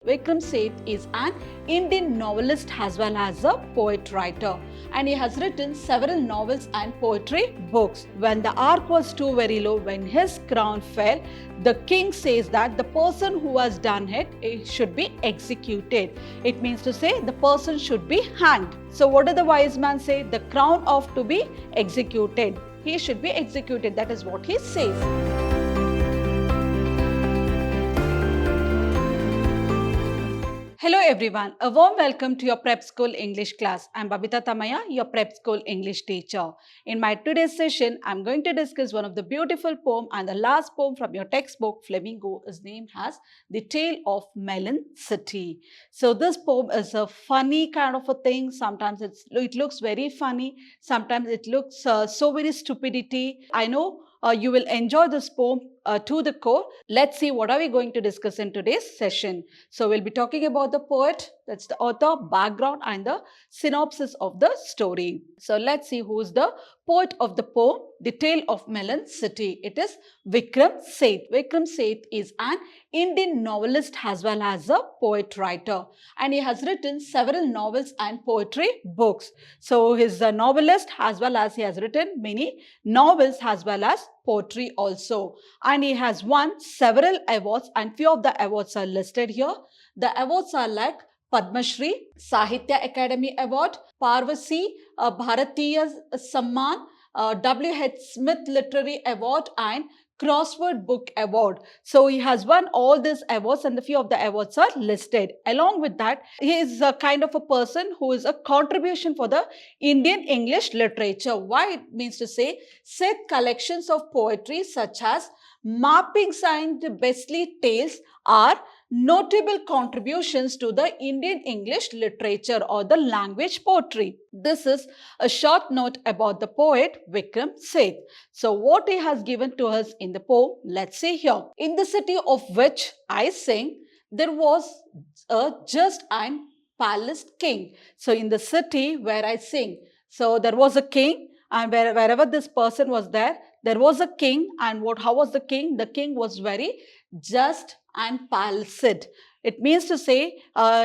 Vikram Seth is an Indian novelist as well as a poet writer, and he has written several novels and poetry books. When the ark was too very low, when his crown fell, the king says that the person who has done it should be executed. It means to say the person should be hanged. So what did the wise man say? The crown ought to be executed. He should be executed. That is what he says. Hello everyone, a warm welcome to your Prep School English class. I'm Babita Tamaya, your Prep School English teacher. In my today's session, I'm going to discuss one of the beautiful poem, and the last poem from your textbook, Flamingo, is named as The Tale of Melon City. So this poem is a funny kind of a thing. Sometimes it looks very funny. Sometimes it looks so very stupidity. I know you will enjoy this poem to the core. Let's see what are we going to discuss in today's session. So we'll be talking about the poet, that's the author, background, and the synopsis of the story. So let's see who is the poet of the poem, The Tale of Melon City. It is Vikram Seth. Vikram Seth is an Indian novelist as well as a poet writer, and he has written several novels and poetry books. So he's a novelist as well as he has written many novels as well as poetry also, and he has won several awards, and few of the awards are listed here. The awards are like Padma Shri, Sahitya Academy Award, Parvasi Bharatiya Samman, W.H. Smith Literary Award, and Crossword Book Award. So he has won all these awards, and a few of the awards are listed. Along with that, he is a kind of a person who is a contribution for the Indian English literature. Why? It means to say, set collections of poetry such as Mappings and Bestly Tales are notable contributions to the Indian English literature or the language poetry. This is a short note about the poet Vikram Seth. So what he has given to us in the poem, let's see here. In the city of which I sing, there was a just and palace king. So in the city where I sing, so there was a king, and wherever this person was there was a king. And how was the king? The king was very just and palcid. It means to say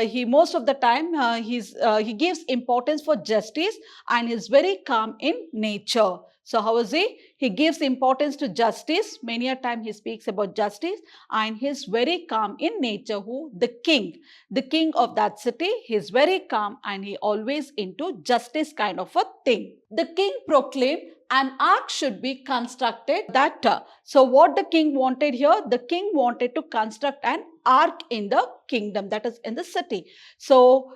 he most of the time he gives importance for justice, and is very calm in nature. So how is he? He gives importance to justice. Many a time he speaks about justice, and he is very calm in nature. Who? The king. The king of that city. He is very calm, and he always into justice kind of a thing. The king proclaimed an ark should be constructed so what the king wanted here? The king wanted to construct an ark in the kingdom, that is in the city. So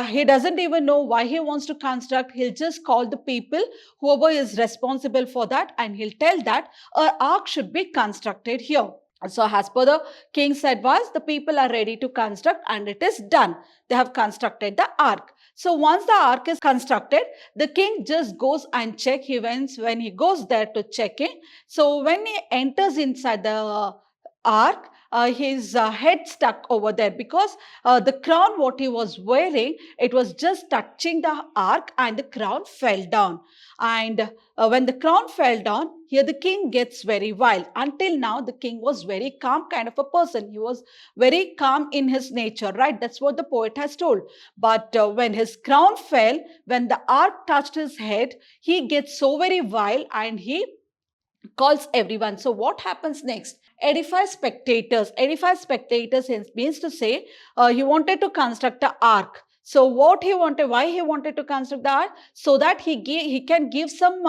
he doesn't even know why he wants to construct. He'll just call the people, whoever is responsible for that, and he'll tell that an ark should be constructed here. So as per the king's advice, the people are ready to construct, and it is done. They have constructed the ark. So once the ark is constructed, the king just goes and check. When he goes there to check in, so when he enters inside the ark, his head stuck over there, because the crown what he was wearing, it was just touching the ark, and the crown fell down. And when the crown fell down, here the king gets very wild. Until now, the king was very calm kind of a person. He was very calm in his nature, right? That's what the poet has told. But when his crown fell, when the ark touched his head, he gets so very wild, and he calls everyone. So what happens next? Edify spectators. Edify spectators means to say he wanted to construct an ark. So what he wanted, why he wanted to construct the ark? So that he can give some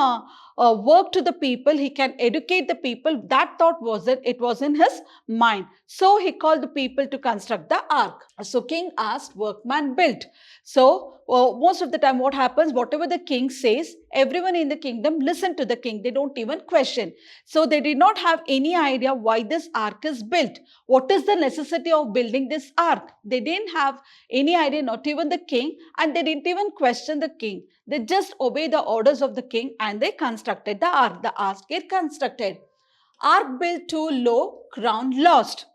work to the people. He can educate the people. That thought was it was in his mind. So he called the people to construct the ark. So king asked, workman built. So most of the time what happens, whatever the king says, everyone in the kingdom listen to the king. They don't even question. So they did not have any idea why this ark is built. What is the necessity of building this ark? They didn't have any idea, not even the king, and they didn't even question the king. They just obey the orders of the king, and they constructed the ark. The ark get constructed. Ark built too low, crown lost.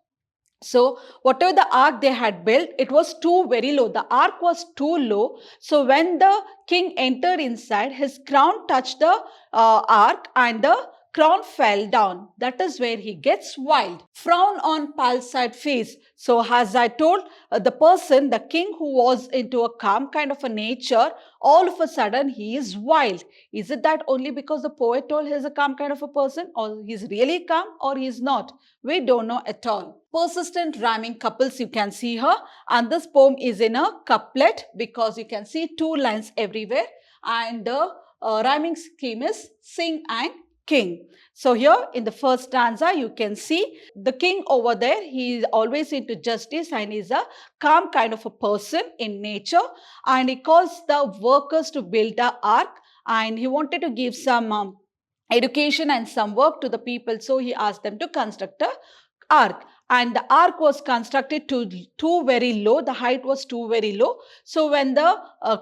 So whatever the ark they had built, it was too very low. The ark was too low. So when the king entered inside, his crown touched the ark, and the crown fell down. That is where he gets wild. Frown on palsied face. So as I told, the person, the king who was into a calm kind of a nature, all of a sudden he is wild. Is it that only because the poet told he is a calm kind of a person, or he's really calm, or he's not? We don't know at all. Persistent rhyming couples you can see here, and this poem is in a couplet because you can see two lines everywhere, and the rhyming scheme is sing and king. So here in the first stanza you can see the king over there, he is always into justice and is a calm kind of a person in nature, and he calls the workers to build the ark, and he wanted to give some education and some work to the people, so he asked them to construct a ark, and the ark was constructed too very low. The height was too very low. So when the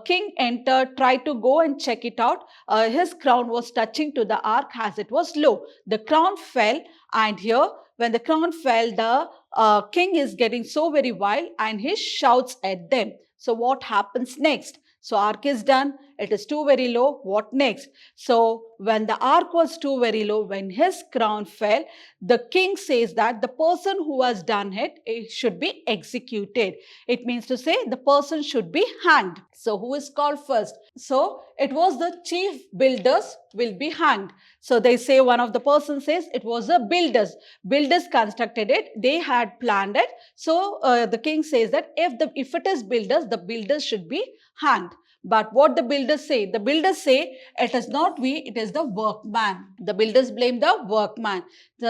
king entered, tried to go and check it out, his crown was touching to the ark as it was low. The crown fell, and here when the crown fell, the king is getting so very wild and he shouts at them. So what happens next? So ark is done. It is too very low. What next? So when the ark was too very low, when his crown fell, the king says that the person who has done it should be executed. It means to say the person should be hanged. So who is called first? So it was the chief builders will be hanged. So they say, one of the person says it was the builders. Builders constructed it. They had planned it. So the king says that if it is builders, the builders should be hanged. But what the builders say? The builders say, it is not we, it is the workman. The builders blame the workman.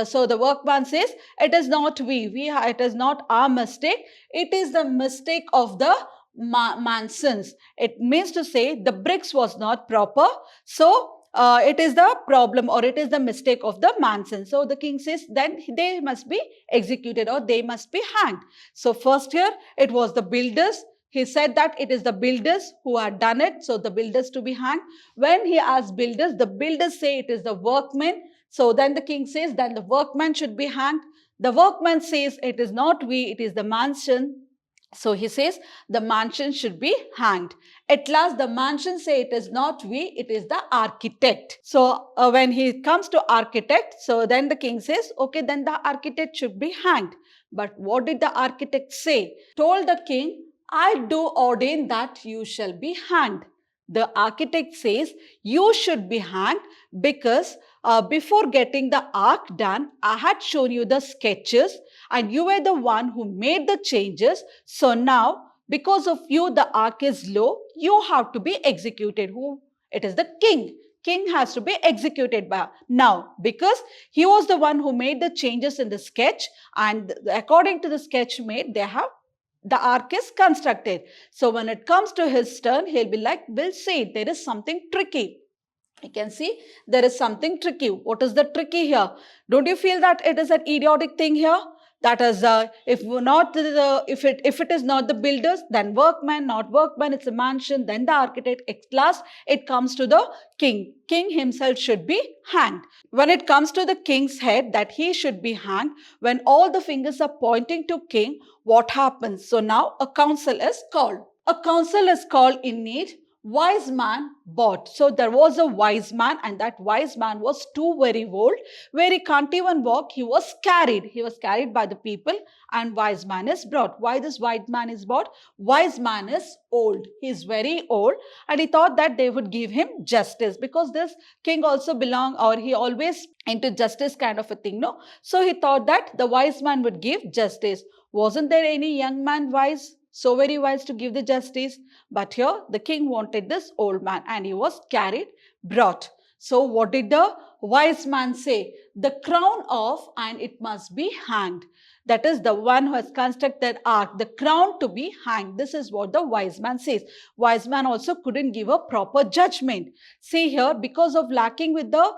So the workman says, it is not we, it is not our mistake. It is the mistake of the masons. It means to say the bricks was not proper. So it is the problem, or it is the mistake of the Manson. So the king says then they must be executed, or they must be hanged. So first here it was the builders. He said that it is the builders who had done it, so the builders to be hanged. When he asked builders, the builders say it is the workmen. So then the king says then the workman should be hanged. The workman says it is not we, it is the mansion. So he says the mansion should be hanged. At last the mansion say it is not we, it is the architect. So when he comes to architect, so then the king says, okay, then the architect should be hanged. But what did the architect say? Told the king, I do ordain that you shall be hanged. The architect says you should be hanged because before getting the ark done, I had shown you the sketches and you were the one who made the changes. So now, because of you, the ark is low. You have to be executed. Who? It is the king. King has to be executed by now, because he was the one who made the changes in the sketch, and according to the sketch made, the ark is constructed. So when it comes to his turn, he'll be like, we'll see, there is something tricky. You can see there is something tricky. What is the tricky here? Don't you feel that it is an idiotic thing here? That is, if it is not the builders, then workman, not workman, it's a mansion, then the architect. At last, it comes to the king. King himself should be hanged. When it comes to the king's head, that he should be hanged, when all the fingers are pointing to king, what happens? So now a council is called. A council is called in NEET. Wise man bought. So there was a wise man, and that wise man was too very old, where he can't even walk. He was carried. He was carried by the people, and wise man is brought. Why this wise man is brought? Wise man is old. He is very old, and he thought that they would give him justice, because this king also belonged, or he always into justice kind of a thing, no? So he thought that the wise man would give justice. Wasn't there any young man wise? So very wise to give the justice. But here the king wanted this old man, and he was carried, brought. So what did the wise man say? The crown of, and it must be hanged. That is the one who has constructed ark, the crown to be hanged. This is what the wise man says. Wise man also couldn't give a proper judgment. See here, because of lacking with the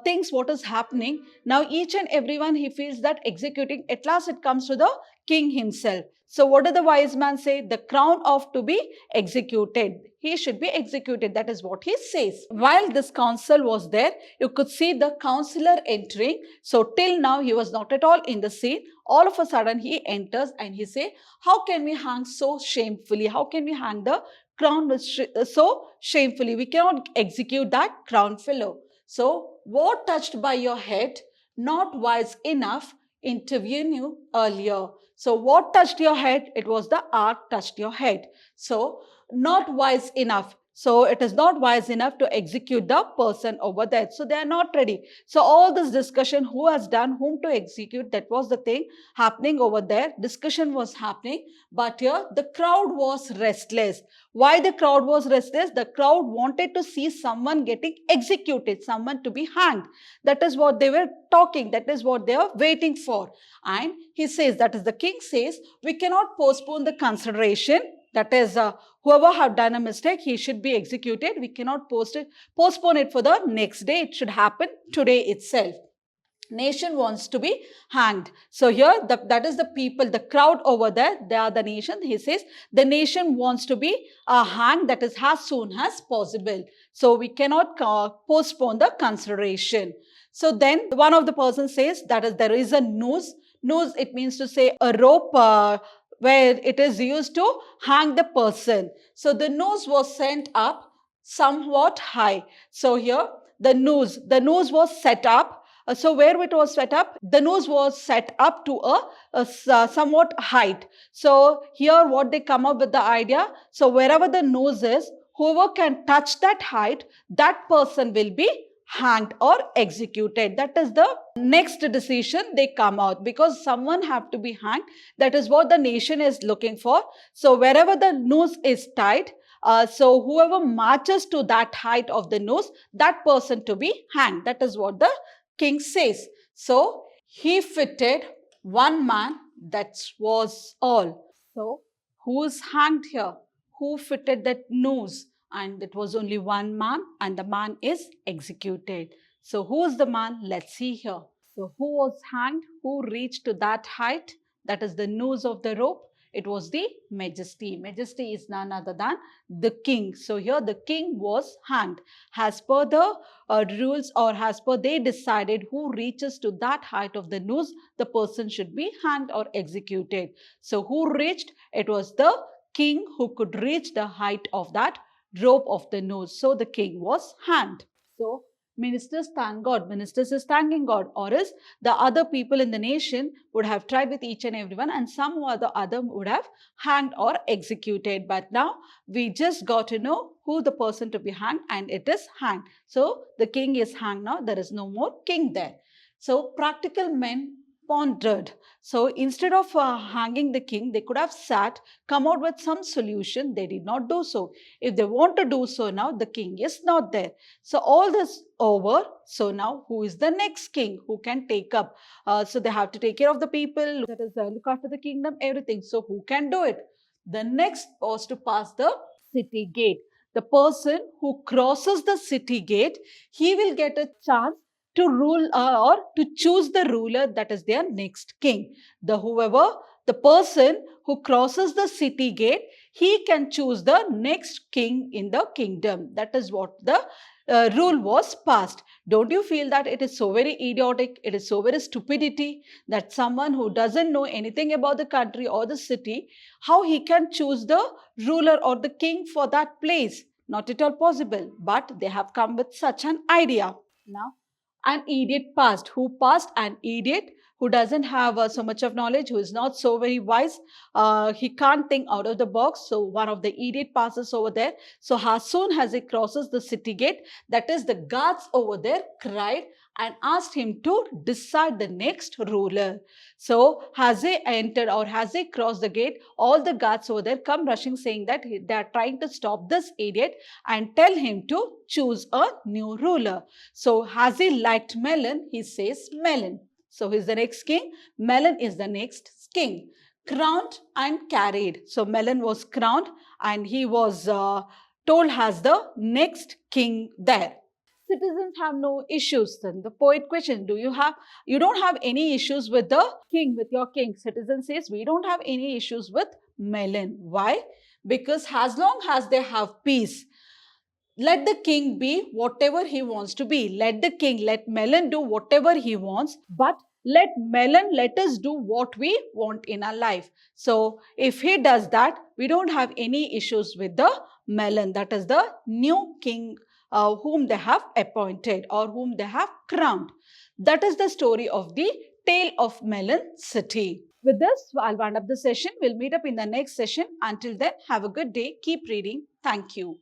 things what is happening, now each and everyone he feels that executing, at last it comes to the king himself. So what did the wise man say? The crown of to be executed. He should be executed. That is what he says. While this council was there, you could see the councillor entering. So till now he was not at all in the scene. All of a sudden he enters and he say, how can we hang so shamefully? How can we hang the crown so shamefully? We cannot execute that crown fellow. So, what touched by your head, not wise enough, intervene you earlier. So, what touched your head? It was the art touched your head. So, not wise enough. So, it is not wise enough to execute the person over there. So, they are not ready. So, all this discussion, who has done, whom to execute, that was the thing happening over there. Discussion was happening, but here the crowd was restless. Why the crowd was restless? The crowd wanted to see someone getting executed, someone to be hanged. That is what they were talking. That is what they are waiting for. And he says, that is the king says, we cannot postpone the consideration. That is, whoever have done a mistake, he should be executed. We cannot postpone it for the next day. It should happen today itself. Nation wants to be hanged. So here, that is the people, the crowd over there, they are the nation. He says, the nation wants to be hanged, that is as soon as possible. So we cannot postpone the consideration. So then one of the persons says, that is, there is a noose. Noose, it means to say a rope where it is used to hang the person. So the noose was sent up somewhat high. So here, the noose was set up. So where it was set up, the noose was set up to a somewhat height. So here what they come up with the idea, so wherever the noose is, whoever can touch that height, that person will be hanged or executed. That is the next decision they come out, because someone have to be hanged. That is what the nation is looking for. So wherever the noose is tied, so whoever marches to that height of the noose, that person to be hanged. That is what the king says. So he fitted one man, that was all. So who is hanged here? Who fitted that noose? And it was only one man, and the man is executed. So who is the man? Let's see here. So who was hanged? Who reached to that height? That is the noose of the rope. It was the majesty. Majesty is none other than the king. So here the king was hanged. As per the rules, or as per they decided, who reaches to that height of the noose, the person should be hanged or executed. So who reached? It was the king who could reach the height of that rope of the noose. So the king was hanged. So ministers thank God. Ministers is thanking God, or is the other people in the nation would have tried with each and everyone, and some or the other would have hanged or executed. But now we just got to know who the person to be hanged, and it is hanged. So the king is hanged now. There is no more king there. So practical men pondered. So instead of hanging the king, they could have sat, come out with some solution. They did not do so. If they want to do so now, the king is not there. So all this over. So now who is the next king who can take up? So they have to take care of the people, that is, look after the kingdom, everything. So who can do it? The next was to pass the city gate. The person who crosses the city gate, he will get a chance to rule or to choose the ruler, that is their next king. The person who crosses the city gate, he can choose the next king in the kingdom. That is what the rule was passed. Don't you feel that it is so very idiotic? It is so very stupidity that someone who doesn't know anything about the country or the city, how he can choose the ruler or the king for that place? Not at all possible. But they have come with such an idea. Now, an idiot passed. Who passed? An idiot who doesn't have so much of knowledge, who is not so very wise. He can't think out of the box. So one of the idiot passes over there. So as soon as he crosses the city gate, that is, the guards over there cried and asked him to decide the next ruler. So as they entered, or as they crossed the gate, all the guards over there come rushing, saying that they are trying to stop this idiot and tell him to choose a new ruler. So as he liked Melon, he says Melon. So he's the next king. Melon is the next king. Crowned and carried. So Melon was crowned and he was told as the next king there. Citizens have no issues. Then the poet questions, you don't have any issues with the king, with your king. Citizen says, we don't have any issues with Melon. Why? Because as long as they have peace, let the king be whatever he wants to be. Let Melon do whatever he wants, but let us do what we want in our life. So if he does that, we don't have any issues with the Melon. That is the new king whom they have appointed or whom they have crowned. That is the story of the tale of Melon City. With this, I'll wind up the session. We'll meet up in the next session. Until then, have a good day. Keep reading. Thank you.